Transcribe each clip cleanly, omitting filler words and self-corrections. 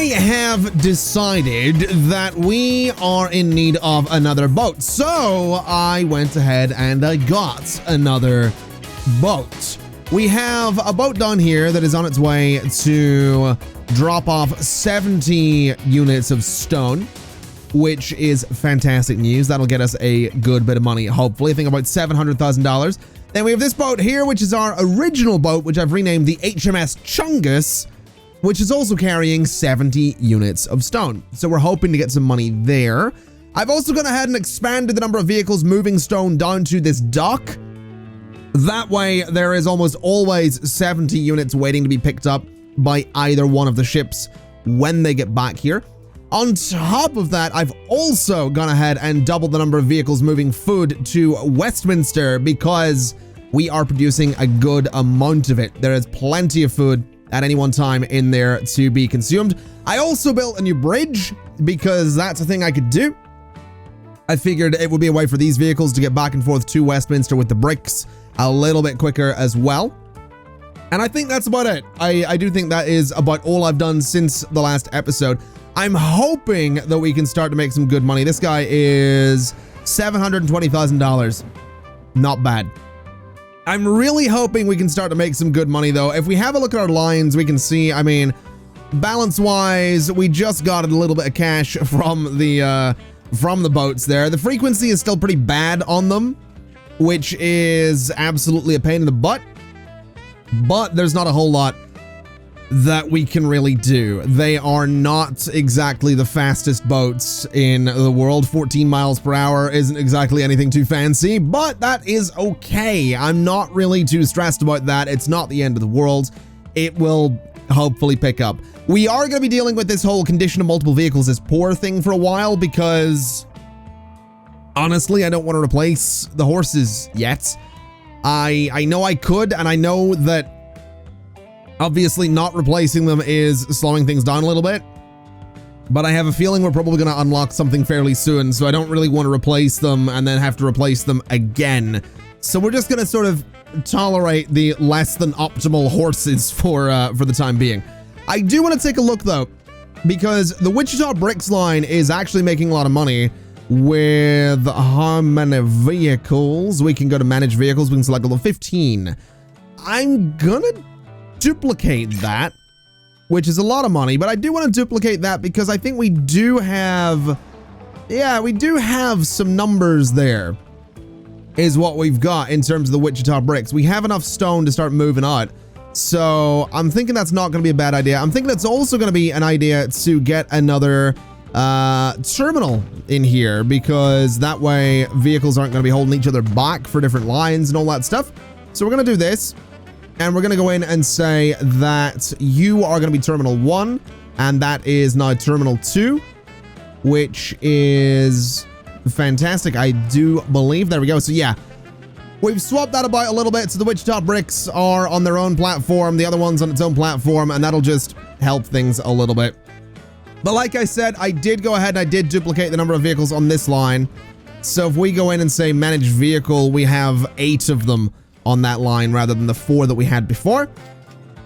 have decided that we are in need of another boat. So I went ahead and I got another boat. We have a boat down here that is on its way to drop off 70 units of stone, which is fantastic news. That'll get us a good bit of money, hopefully. I think about $700,000. Then we have this boat here, which is our original boat, which I've renamed the HMS Chungus, which is also carrying 70 units of stone. So we're hoping to get some money there. I've also gone ahead and expanded the number of vehicles moving stone down to this dock. That way, there is almost always 70 units waiting to be picked up by either one of the ships when they get back here. On top of that, I've also gone ahead and doubled the number of vehicles moving food to Westminster because we are producing a good amount of it. There is plenty of food at any one time in there to be consumed. I also built a new bridge because that's a thing I could do. I figured it would be a way for these vehicles to get back and forth to Westminster with the bricks a little bit quicker as well. And I think that's about it. I do think that is about all I've done since the last episode. I'm hoping that we can start to make some good money. This guy is $720,000. Not bad. I'm really hoping we can start to make some good money, though. If we have a look at our lines, we can see, I mean, balance-wise, we just got a little bit of cash from the boats there. The frequency is still pretty bad on them, which is absolutely a pain in the butt. But there's not a whole lot that we can really do. They are not exactly the fastest boats in the world. 14 miles per hour isn't exactly anything too fancy, but that is okay. I'm not really too stressed about that. It's not the end of the world. It will hopefully pick up. We are going to be dealing with this whole condition of multiple vehicles as poor thing for a while because honestly, I don't want to replace the horses yet. I know I could, and I know that obviously not replacing them is slowing things down a little bit, but I have a feeling we're probably going to unlock something fairly soon, so I don't really want to replace them and then have to replace them again. So we're just going to sort of tolerate the less than optimal horses for the time being. I do want to take a look though, because the Wichita Bricks line is actually making a lot of money with how many vehicles. We can go to manage vehicles. We can select level 15. I'm gonna duplicate that, which is a lot of money, but I do want to duplicate that because I think we do have, yeah, we do have some numbers there is what we've got in terms of the Wichita Bricks. We have enough stone to start moving out. So I'm thinking that's not going to be a bad idea. I'm thinking that's also going to be an idea to get another terminal in here, because that way vehicles aren't going to be holding each other back for different lines and all that stuff. So we're going to do this, and we're going to go in and say that you are going to be terminal 1, and that is now terminal 2, which is fantastic, I do believe. There we go. So yeah, we've swapped that about a little bit. So the Wichita Bricks are on their own platform, the other one's on its own platform, and that'll just help things a little bit. But like I said, I did go ahead and I did duplicate the number of vehicles on this line. So if we go in and say manage vehicle, we have 8 of them on that line rather than the 4 that we had before.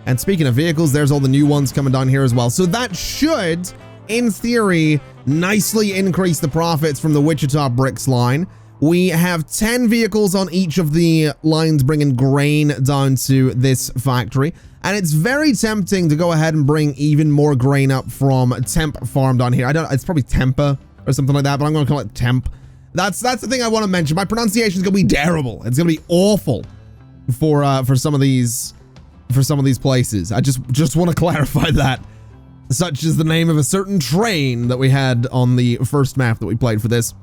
And speaking of vehicles, there's all the new ones coming down here as well. So that should, in theory, nicely increase the profits from the Wichita Bricks line. We have 10 vehicles on each of the lines bringing grain down to this factory. And it's very tempting to go ahead and bring even more grain up from Temp Farm down here. It's probably Tempa or something like that, but I'm going to call it Temp. That's the thing I want to mention. My pronunciation is going to be terrible. It's going to be awful for some of these places. I just want to clarify that. Such is the name of a certain train that we had on the first map that we played for this.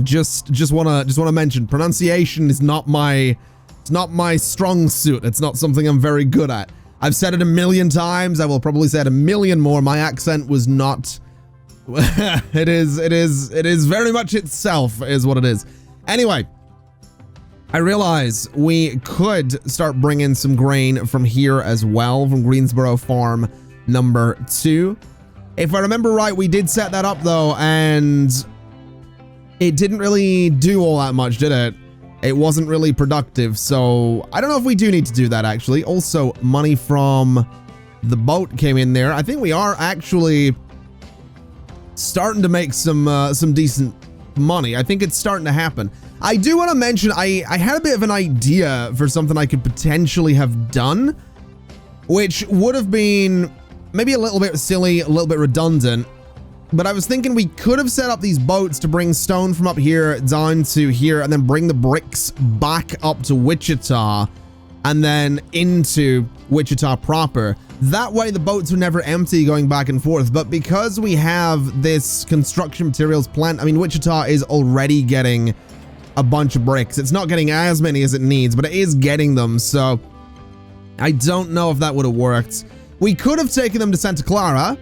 Just want to mention, pronunciation is not my strong suit. It's not something I'm very good at. I've said it a million times. I will probably say it a million more. My accent was not it is very much itself is what it is. Anyway, I realize we could start bringing some grain from here as well, from Greensboro Farm number 2. If I remember right, we did set that up though, and it didn't really do all that much, did it? It wasn't really productive, so I don't know if we do need to do that actually. Also, money from the boat came in there. I think we are actually starting to make some decent money. I think it's starting to happen. I do want to mention I had a bit of an idea for something I could potentially have done, which would have been maybe a little bit silly, a little bit redundant. But I was thinking we could have set up these boats to bring stone from up here down to here and then bring the bricks back up to Wichita and then into Wichita proper. That way the boats are never empty going back and forth. But because we have this construction materials plant, I mean, Wichita is already getting a bunch of bricks. It's not getting as many as it needs, but it is getting them. So I don't know if that would have worked. We could have taken them to Santa Clara.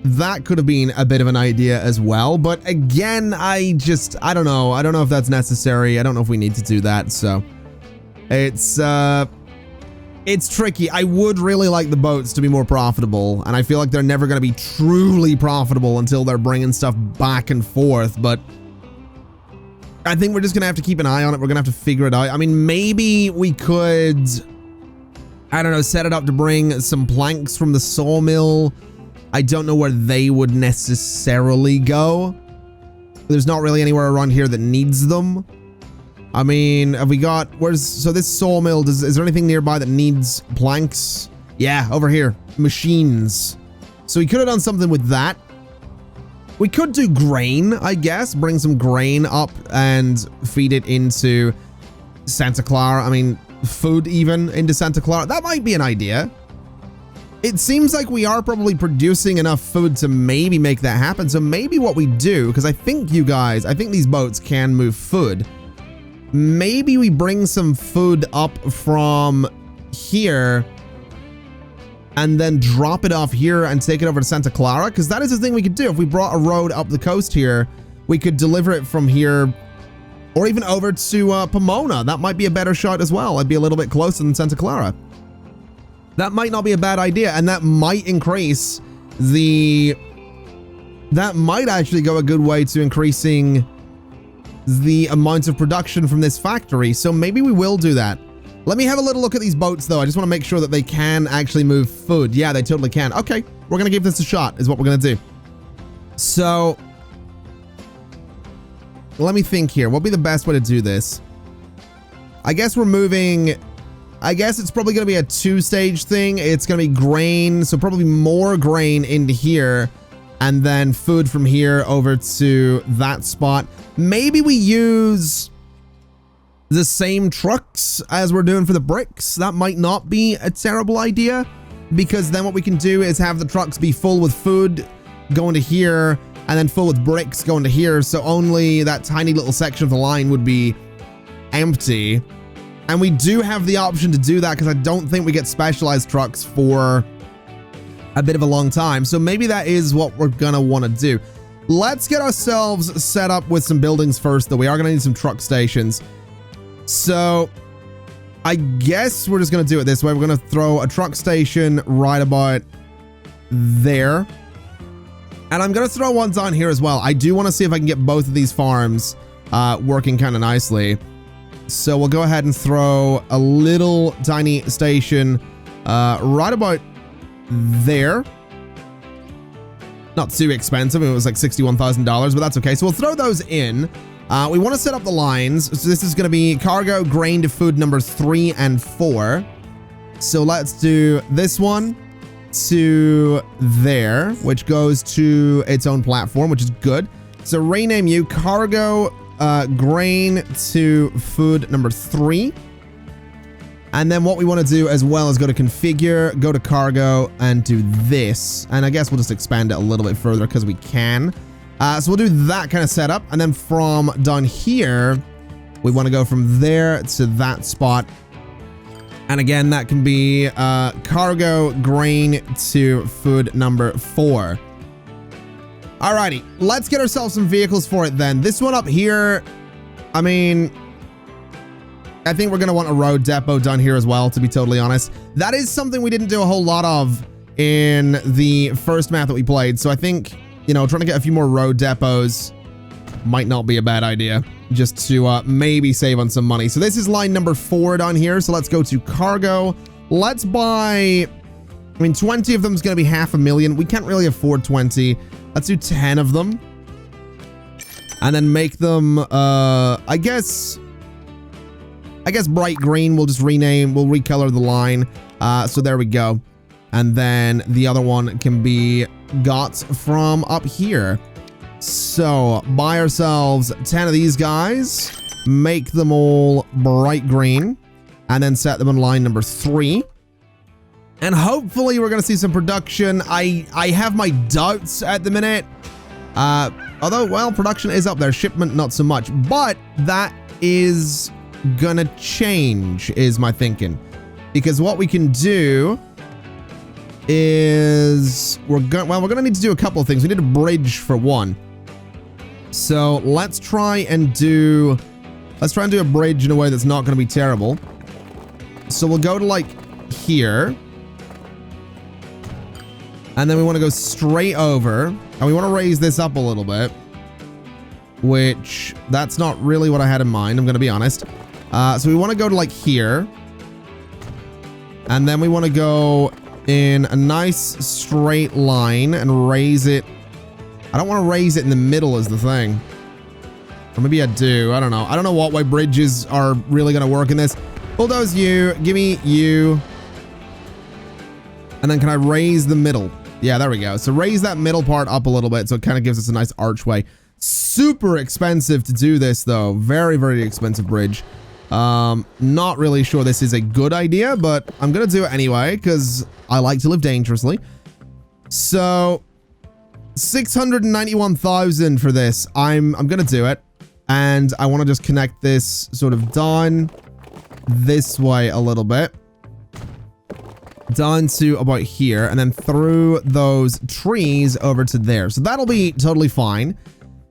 That could have been a bit of an idea as well. But again, I don't know. I don't know if that's necessary. I don't know if we need to do that. So it's tricky. I would really like the boats to be more profitable. And I feel like they're never going to be truly profitable until they're bringing stuff back and forth. But I think we're just going to have to keep an eye on it. We're going to have to figure it out. I mean, maybe we could, I don't know, set it up to bring some planks from the sawmill. I don't know where they would necessarily go. There's not really anywhere around here that needs them. I mean, have we got, so this sawmill, is there anything nearby that needs planks? Yeah, over here, machines. So we could have done something with that. We could do grain, I guess, bring some grain up and feed it into Santa Clara. I mean, food even into Santa Clara. That might be an idea. It seems like we are probably producing enough food to maybe make that happen. So maybe what we do, because I think these boats can move food. Maybe we bring some food up from here and then drop it off here and take it over to Santa Clara, because that is the thing we could do. If we brought a road up the coast here, we could deliver it from here or even over to Pomona. That might be a better shot as well. I'd be a little bit closer than Santa Clara. That might not be a bad idea, and that might increase that might actually go a good way to increasing the amount of production from this factory. So maybe we will do that. Let me have a little look at these boats though. I just want to make sure that they can actually move food. Yeah, they totally can. Okay, we're going to give this a shot is what we're going to do. So let me think here. What'd be the best way to do this? I guess it's probably going to be a two-stage thing. It's going to be grain, so probably more grain into here, and then food from here over to that spot. Maybe we use the same trucks as we're doing for the bricks. That might not be a terrible idea, because then what we can do is have the trucks be full with food going to here, and then full with bricks going to here, so only that tiny little section of the line would be empty. And we do have the option to do that because I don't think we get specialized trucks for a bit of a long time. So maybe that is what we're going to want to do. Let's get ourselves set up with some buildings first, though. We are going to need some truck stations. So I guess we're just going to do it this way. We're going to throw a truck station right about there. And I'm going to throw one down here as well. I do want to see if I can get both of these farms working kind of nicely. So we'll go ahead and throw a little tiny station right about there. Not too expensive. It was like $61,000, but that's okay. So we'll throw those in. We want to set up the lines. So this is going to be cargo, grain to food number 3 and 4. So let's do this one to there, which goes to its own platform, which is good. So rename you cargo, grain to food number 3. And then what we want to do as well is go to configure, go to cargo, and do this. And I guess we'll just expand it a little bit further because we can. So we'll do that kind of setup. And then from down here, we want to go from there to that spot. And again, that can be cargo, grain to food number 4. Alrighty, let's get ourselves some vehicles for it then. This one up here, I mean, I think we're going to want a road depot done here as well, to be totally honest. That is something we didn't do a whole lot of in the first map that we played. So I think, you know, trying to get a few more road depots might not be a bad idea, just to maybe save on some money. So this is line number 4 down here. So let's go to cargo. Let's buy I mean, 20 of them is going to be 500,000. We can't really afford 20. Let's do 10 of them. And then make them, I guess bright green. We'll just rename, we'll recolor the line. So there we go. And then the other one can be got from up here. So buy ourselves 10 of these guys, make them all bright green, and then set them on line number 3. And hopefully we're going to see some production. I have my doubts at the minute. Although, well, production is up there. Shipment, not so much. But that is going to change, is my thinking. Because what we can do is we're going to need to do a couple of things. We need a bridge for one. So let's try and do a bridge in a way that's not going to be terrible. So we'll go to like here. And then we want to go straight over. And we want to raise this up a little bit. Which, that's not really what I had in mind, I'm going to be honest. So we want to go to like here. And then we want to go in a nice straight line and raise it. I don't want to raise it in the middle is the thing. Or maybe I do. I don't know. I don't know what way bridges are really going to work in this. Bulldoze you. Give me you. And then can I raise the middle? Yeah, there we go. So raise that middle part up a little bit so it kind of gives us a nice archway. Super expensive to do this though. Very, very expensive bridge. Not really sure this is a good idea, but I'm going to do it anyway because I like to live dangerously. So 691,000 for this. I'm going to do it. And I want to just connect this sort of down this way a little bit. Down to about here and then through those trees over to there. So that'll be totally fine.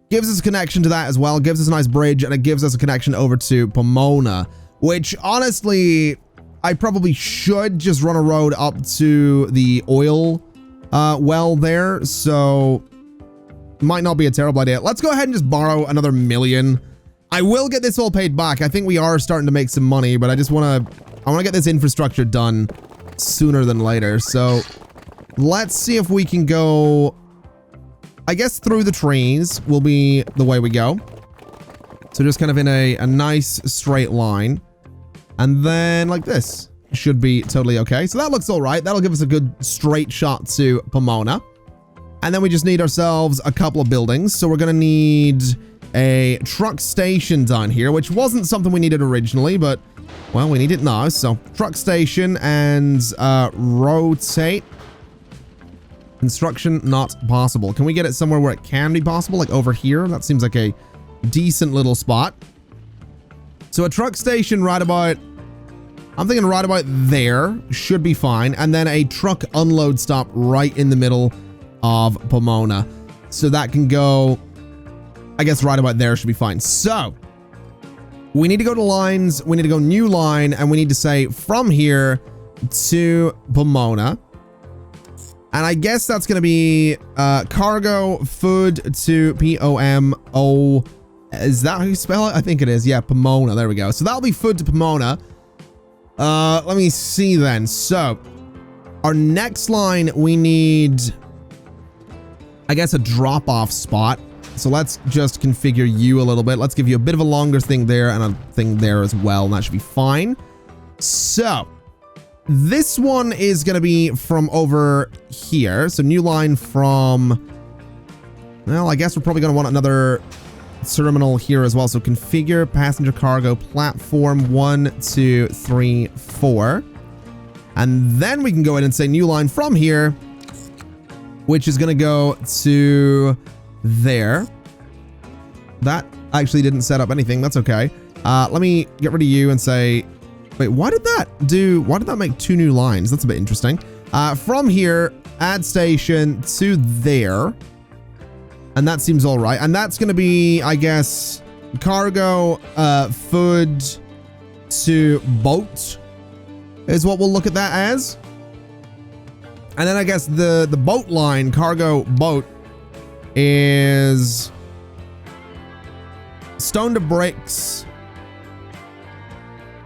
Gives us a connection to that as well. Gives us a nice bridge and it gives us a connection over to Pomona, which honestly, I probably should just run a road up to the oil well there. So might not be a terrible idea. Let's go ahead and just borrow another 1 million. I will get this all paid back. I think we are starting to make some money, but I want to get this infrastructure done sooner than later. So let's see if we can go, I guess through the trees will be the way we go. So just kind of in a nice straight line. And then like this should be totally okay. So that looks all right. That'll give us a good straight shot to Pomona. And then we just need ourselves a couple of buildings. So we're going to need a truck station down here, which wasn't something we needed originally, but well, we need it now. So truck station and rotate. Construction not possible. Can we get it somewhere where it can be possible? Like over here? That seems like a decent little spot. So a truck station right about, I'm thinking right about there should be fine. And then a truck unload stop right in the middle of Pomona. So that can go, I guess right about there should be fine. So we need to go to lines. We need to go new line and we need to say from here to Pomona. And I guess that's going to be cargo food to P-O-M-O. Is that how you spell it? I think it is. Yeah, Pomona. There we go. So that'll be food to Pomona. Let me see then. So our next line, we need, I guess, a drop-off spot. So let's just configure you a little bit. Let's give you a bit of a longer thing there and a thing there as well. And that should be fine. So this one is going to be from over here. So new line from, well, I guess we're probably going to want another terminal here as well. So configure passenger cargo platform 1, 2, 3, 4. And then we can go in and say new line from here, which is going to go to there. That actually didn't set up anything. That's okay. Let me get rid of you and say, wait, why did that make 2 new lines? That's a bit interesting. From here, add station to there. And that seems all right. And that's going to be, I guess, cargo, food to boat is what we'll look at that as. And then I guess the boat line, cargo boat, is stone to bricks /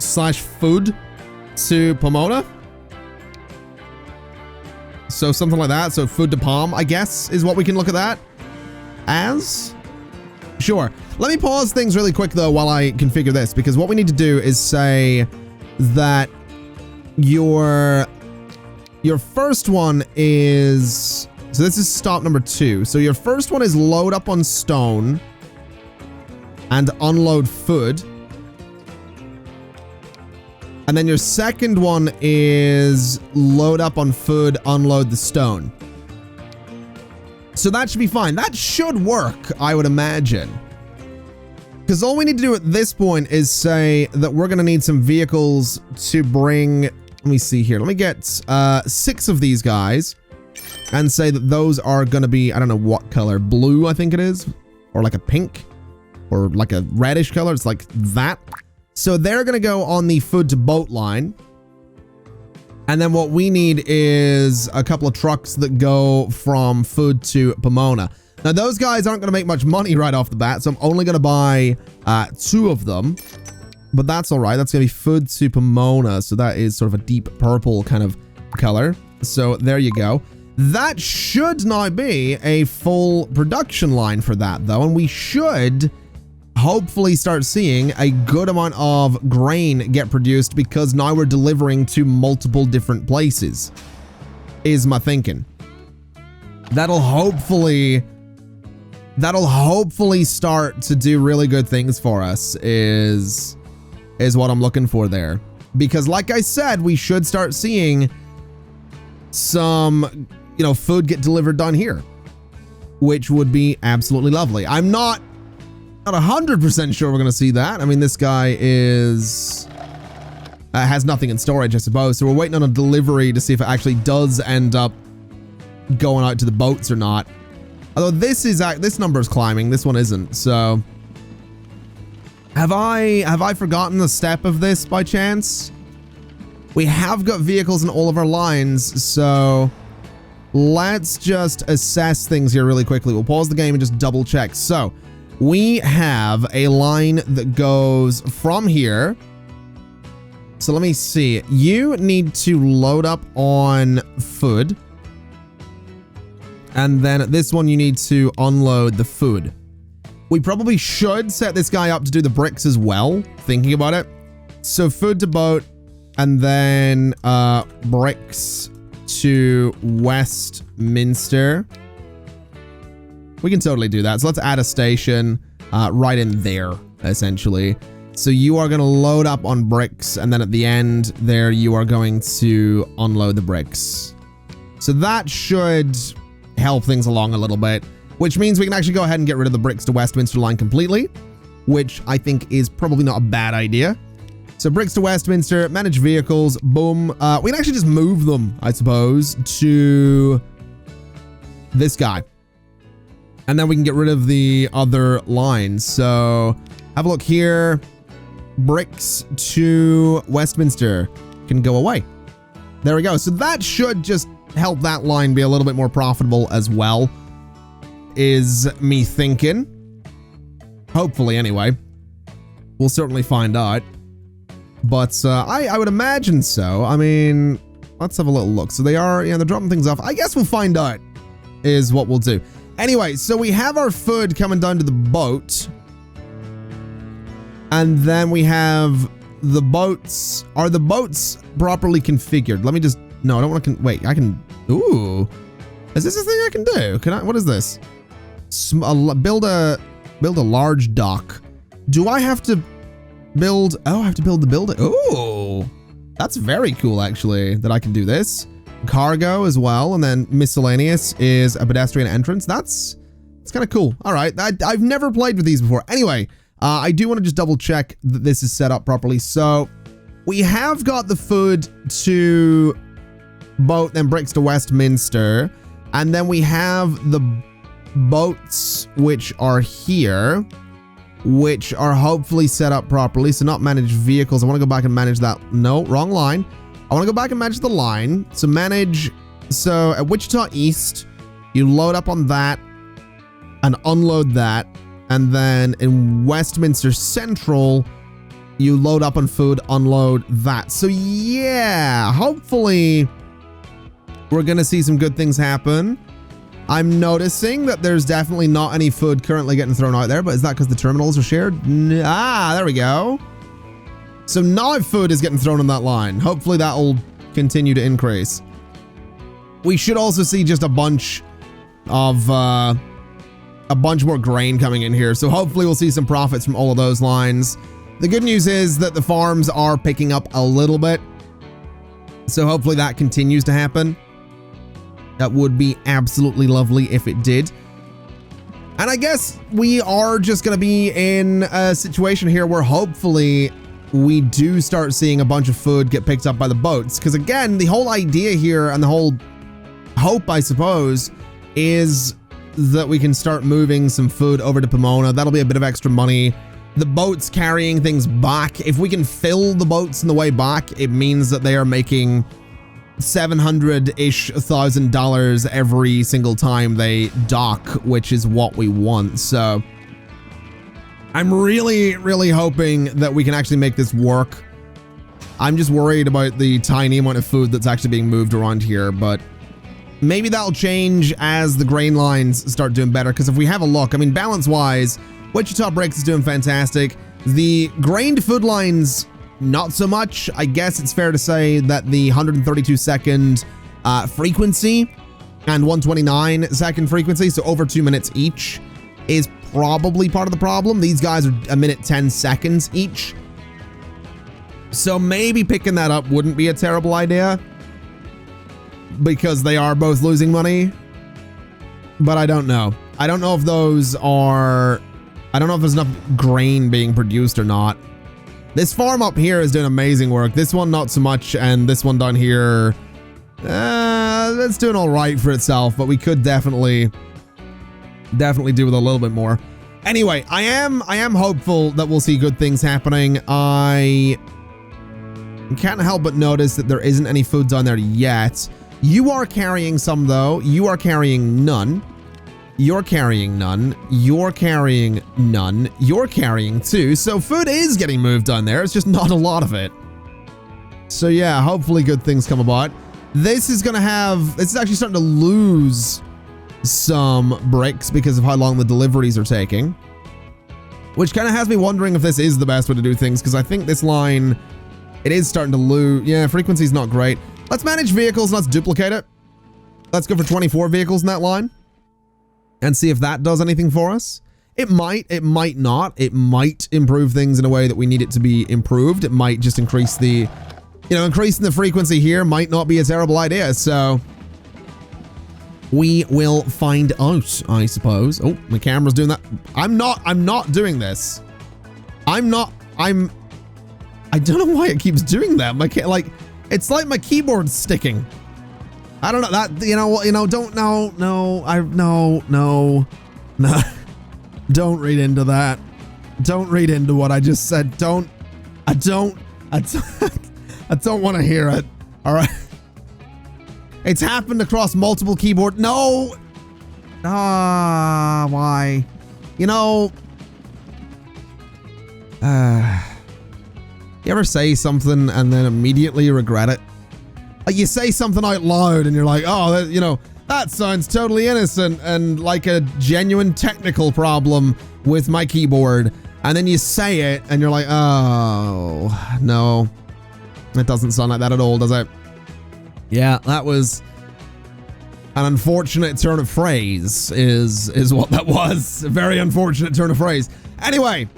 food to Pomona. So something like that. So food to palm, I guess, is what we can look at that as. Sure. Let me pause things really quick, though, while I configure this, because what we need to do is say that your first one is... So this is stop number 2. So your first one is load up on stone and unload food. And then your second one is load up on food, unload the stone. So that should be fine. That should work, I would imagine. Because all we need to do at this point is say that we're going to need some vehicles to bring... Let me see here. Let me get 6 of these guys and say that those are going to be, I don't know what color, blue, I think it is, or like a pink, or like a reddish color. It's like that. So they're going to go on the food to boat line. And then what we need is a couple of trucks that go from food to Pomona. Now, those guys aren't going to make much money right off the bat, so I'm only going to buy 2 of them. But that's all right. That's going to be food to Pomona. So that is sort of a deep purple kind of color. So there you go. That should now be a full production line for that, though. And we should hopefully start seeing a good amount of grain get produced because now we're delivering to multiple different places, is my thinking. That'll hopefully start to do really good things for us, is what I'm looking for there. Because like I said, we should start seeing some, food get delivered down here, which would be absolutely lovely. I'm not 100% sure we're going to see that. I mean, this guy is has nothing in storage, I suppose. So we're waiting on a delivery to see if it actually does end up going out to the boats or not. Although this number is climbing, this one isn't. So have I forgotten the step of this by chance? We have got vehicles in all of our lines, so let's just assess things here really quickly. We'll pause the game and just double check. So we have a line that goes from here. So let me see. You need to load up on food. And then at this one, you need to unload the food. We probably should set this guy up to do the bricks as well, thinking about it. So food to boat, and then bricks to Westminster. We can totally do that. So let's add a station right in there, essentially. So you are going to load up on bricks, and then at the end there, you are going to unload the bricks. So that should help things along a little bit, which means we can actually go ahead and get rid of the bricks to Westminster line completely, which I think is probably not a bad idea. So bricks to Westminster, manage vehicles, boom. We can actually just move them, I suppose, to this guy. And then we can get rid of the other lines. So have a look here. Bricks to Westminster can go away. There we go. So that should just help that line be a little bit more profitable as well, is me thinking. Hopefully, anyway. We'll certainly find out. But I would imagine so. I mean, let's have a little look. So they are, they're dropping things off. I guess we'll find out is what we'll do. Anyway, so we have our food coming down to the boat. And then we have the boats. Are the boats properly configured? Let me just... No, I don't want to... Wait, I can... Ooh. Is this a thing I can do? Can I... What is this? Build a large dock. Do I have to build... Oh, I have to build the building. Ooh. That's very cool, actually, that I can do this. Cargo as well, and then miscellaneous is a pedestrian entrance. That's kind of cool. All right. I've never played with these before. Anyway, I do want to just double check that this is set up properly. So we have got the food to boat, then bricks to Westminster. And then we have the boats, which are here, which are hopefully set up properly. So not manage vehicles. I want to go back and manage that. No, wrong line. I want to go back and manage the line. So manage. So at Wichita East, you load up on that and unload that. And then in Westminster Central, you load up on food, unload that. So yeah, hopefully we're going to see some good things happen. I'm noticing that there's definitely not any food currently getting thrown out there, but is that because the terminals are shared? There we go. So now food is getting thrown on that line. Hopefully that will continue to increase. We should also see just a bunch of, a bunch more grain coming in here. So hopefully we'll see some profits from all of those lines. The good news is that the farms are picking up a little bit. So hopefully that continues to happen. That would be absolutely lovely if it did. And I guess we are just going to be in a situation here where hopefully we do start seeing a bunch of food get picked up by the boats. Because again, the whole idea here and the whole hope, I suppose, is that we can start moving some food over to Pomona. That'll be a bit of extra money. The boats carrying things back. If we can fill the boats on the way back, it means that they are making $700-ish thousand every single time they dock, which is what we want. So I'm really, really hoping that we can actually make this work. I'm just worried about the tiny amount of food that's actually being moved around here, but maybe that'll change as the grain lines start doing better. Because if we have a look, I mean, balance-wise, Wichita Bricks is doing fantastic. The grained food lines, not so much. I guess it's fair to say that the 132-second frequency and 129-second frequency, so over 2 minutes each, is probably part of the problem. These guys are a minute 10 seconds each. So maybe picking that up wouldn't be a terrible idea, because they are both losing money. But I don't know. I don't know if those are... I don't know if there's enough grain being produced or not. This farm up here is doing amazing work. This one, not so much. And this one down here, it's doing all right for itself, but we could definitely do with a little bit more. Anyway, I am hopeful that we'll see good things happening. I can't help but notice that there isn't any food down there yet. You are carrying some, though. You are carrying none. You're carrying none. You're carrying none. You're carrying 2. So food is getting moved down there. It's just not a lot of it. So yeah, hopefully good things come about. This is actually starting to lose some bricks because of how long the deliveries are taking. Which kind of has me wondering if this is the best way to do things, because I think this line, it is starting to lose. Yeah, frequency's not great. Let's manage vehicles. Let's duplicate it. Let's go for 24 vehicles in that line and see if that does anything for us. It might not. It might improve things in a way that we need it to be improved. It might just increase the, increasing the frequency here might not be a terrible idea. So we will find out, I suppose. Oh, my camera's doing that. I'm not doing this. I don't know why it keeps doing that. It's like my keyboard's sticking. I don't know that, no. Don't read into that. Don't read into what I just said. I don't want to hear it. All right. It's happened across multiple keyboard. No. Why? You ever say something and then immediately regret it? Like you say something out loud and you're like, oh, that sounds totally innocent and like a genuine technical problem with my keyboard. And then you say it and you're like, oh, no. It doesn't sound like that at all, does it? Yeah, that was an unfortunate turn of phrase is what that was. A very unfortunate turn of phrase. Anyway,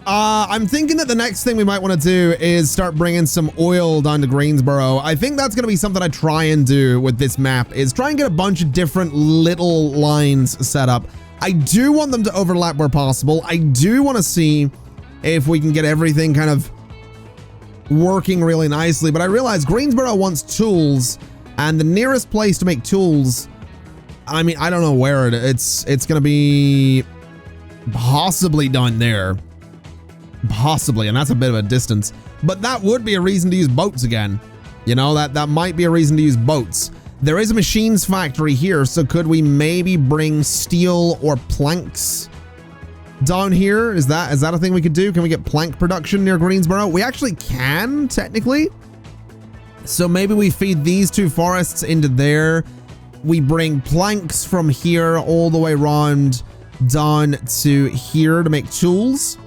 I'm thinking that the next thing we might want to do is start bringing some oil down to Greensboro. I think that's going to be something I try and do with this map, is try and get a bunch of different little lines set up. I do want them to overlap where possible. I do want to see if we can get everything kind of working really nicely, but I realize Greensboro wants tools, and the nearest place to make tools, I mean, I don't know where it's going to be possibly down there. Possibly, and that's a bit of a distance, but that would be a reason to use boats again. That might be a reason to use boats. There is a machines factory here, so could we maybe bring steel or planks down here? Is that a thing we could do? Can we get plank production near Greensboro? We actually can, technically. So maybe we feed these 2 forests into there. We bring planks from here all the way around down to here to make tools.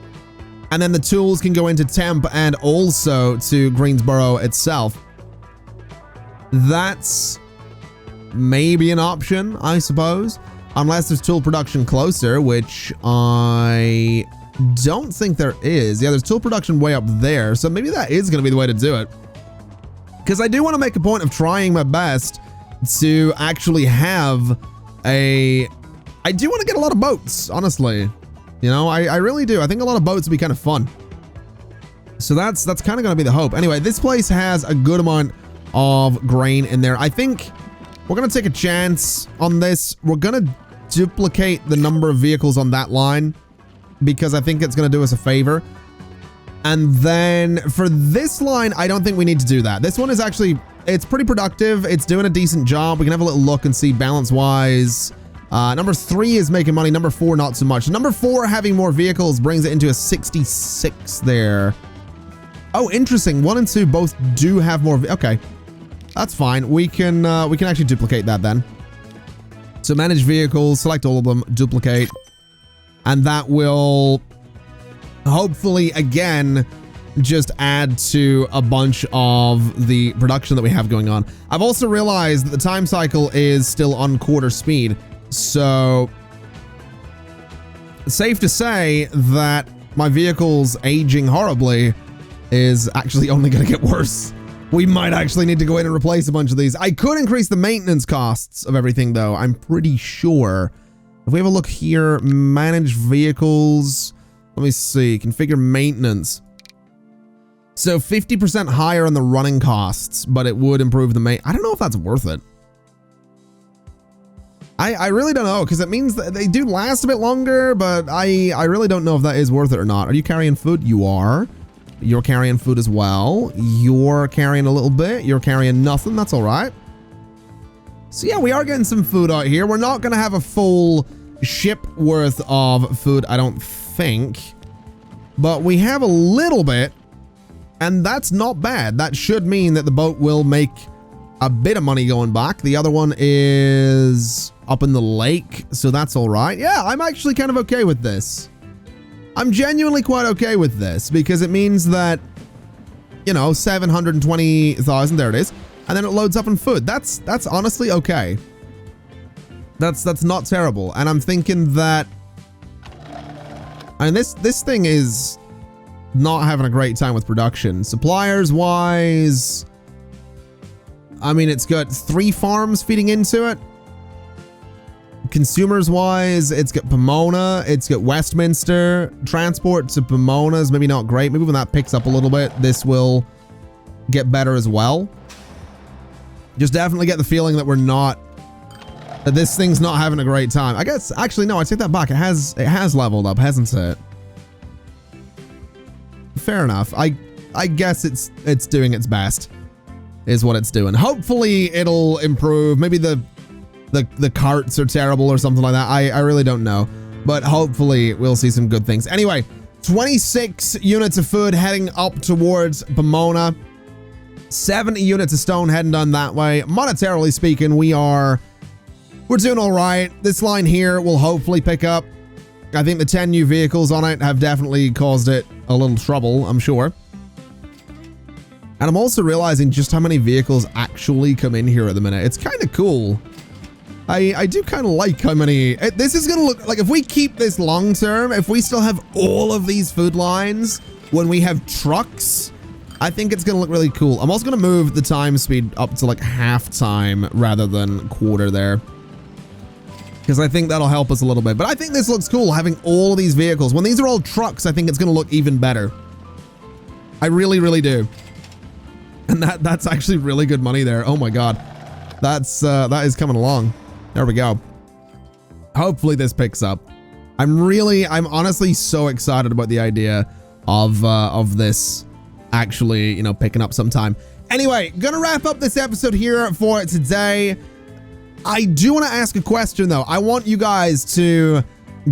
And then the tools can go into temp and also to Greensboro itself. That's maybe an option, I suppose. Unless there's tool production closer, which I don't think there is. Yeah, there's tool production way up there. So maybe that is going to be the way to do it. Because I do want to make a point of trying my best to actually have a... I do want to get a lot of boats, honestly. You know, I really do. I think a lot of boats would be kind of fun. So that's kind of going to be the hope. Anyway, this place has a good amount of grain in there. I think we're going to take a chance on this. We're going to duplicate the number of vehicles on that line because I think it's going to do us a favor. And then for this line, I don't think we need to do that. This one is actually, it's pretty productive. It's doing a decent job. We can have a little look and see balance-wise. Number 3 is making money. Number 4, not so much. Number 4, having more vehicles brings it into a 66 there. Oh, interesting. 1 and 2 both do have more. Okay, that's fine. We can actually duplicate that then. So manage vehicles, select all of them, duplicate, and that will hopefully again just add to a bunch of the production that we have going on. I've also realized that the time cycle is still on quarter speed. So safe to say that my vehicle's aging horribly is actually only going to get worse. We might actually need to go in and replace a bunch of these. I could increase the maintenance costs of everything though, I'm pretty sure. If we have a look here, manage vehicles, let me see, configure maintenance. So 50% higher on the running costs, but it would improve the I don't know if that's worth it. I really don't know, because it means that they do last a bit longer, but I really don't know if that is worth it or not. Are you carrying food? You are. You're carrying food as well. You're carrying a little bit. You're carrying nothing. That's all right. So yeah, we are getting some food out here. We're not going to have a full ship worth of food, I don't think. But we have a little bit, and that's not bad. That should mean that the boat will make a bit of money going back. The other one is up in the lake, so that's all right. Yeah, I'm actually kind of okay with this. I'm genuinely quite okay with this because it means that, you know, 720,000, there it is, and then it loads up in food. That's honestly okay. That's not terrible. And I'm thinking that, and this thing is not having a great time with production. Suppliers wise, I mean, it's got 3 farms feeding into it. Consumers wise, it's got Pomona, it's got Westminster. Transport to Pomona is maybe not great. Maybe when that picks up a little bit, this will get better as well. Just definitely get the feeling that that this thing's not having a great time. I guess, actually, no, I take that back. It has leveled up, hasn't it? Fair enough. I guess it's doing its best, is what it's doing. Hopefully it'll improve. Maybe the carts are terrible or something like that. I really don't know, but hopefully we'll see some good things. Anyway, 26 units of food heading up towards Pomona. 70 units of stone heading down that way. Monetarily speaking, we're doing all right. This line here will hopefully pick up. I think the 10 new vehicles on it have definitely caused it a little trouble, I'm sure. And I'm also realizing just how many vehicles actually come in here at the minute. It's kind of cool. I do kind of like how many. This is going to look like, if we keep this long term, if we still have all of these food lines when we have trucks, I think it's going to look really cool. I'm also going to move the time speed up to like half time rather than quarter there, because I think that'll help us a little bit. But I think this looks cool, having all of these vehicles. When these are all trucks, I think it's going to look even better. I really, really do. And that's actually really good money there. Oh my God. That is coming along. There we go. Hopefully this picks up. I'm honestly so excited about the idea of this actually, you know, picking up sometime. Anyway, gonna wrap up this episode here for today. I do want to ask a question though. I want you guys to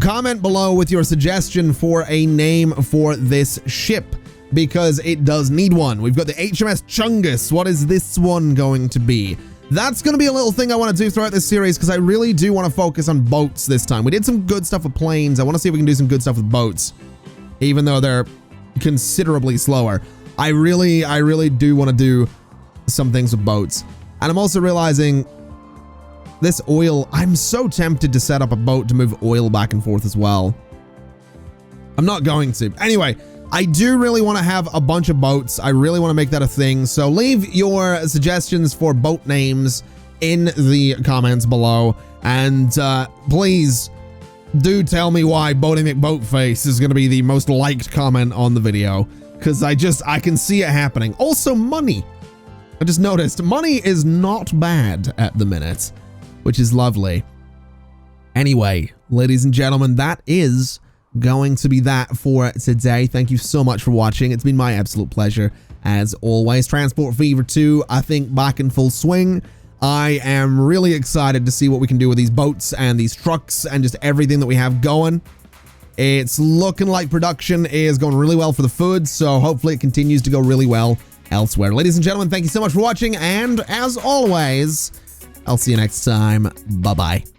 comment below with your suggestion for a name for this ship. because it does need one. We've got the HMS Chungus. What is this one going to be? That's going to be a little thing I want to do throughout this series because I really do want to focus on boats this time. We did some good stuff with planes. I want to see if we can do some good stuff with boats, even though they're considerably slower. I really do want to do some things with boats. And I'm also realizing this oil, I'm so tempted to set up a boat to move oil back and forth as well. I'm not going to. Anyway, I do really want to have a bunch of boats. I really want to make that a thing. So leave your suggestions for boat names in the comments below. And please do tell me why Boating McBoatface is going to be the most liked comment on the video. Because I can see it happening. Also, money. I just noticed money is not bad at the minute, which is lovely. Anyway, ladies and gentlemen, that is going to be that for today. Thank you so much for watching. It's been my absolute pleasure as always. Transport Fever 2, I think, back in full swing. I am really excited to see what we can do with these boats and these trucks and just everything that we have going. It's looking like production is going really well for the food, so hopefully it continues to go really well elsewhere. Ladies and gentlemen, thank you so much for watching, and as always, I'll see you next time. Bye-bye.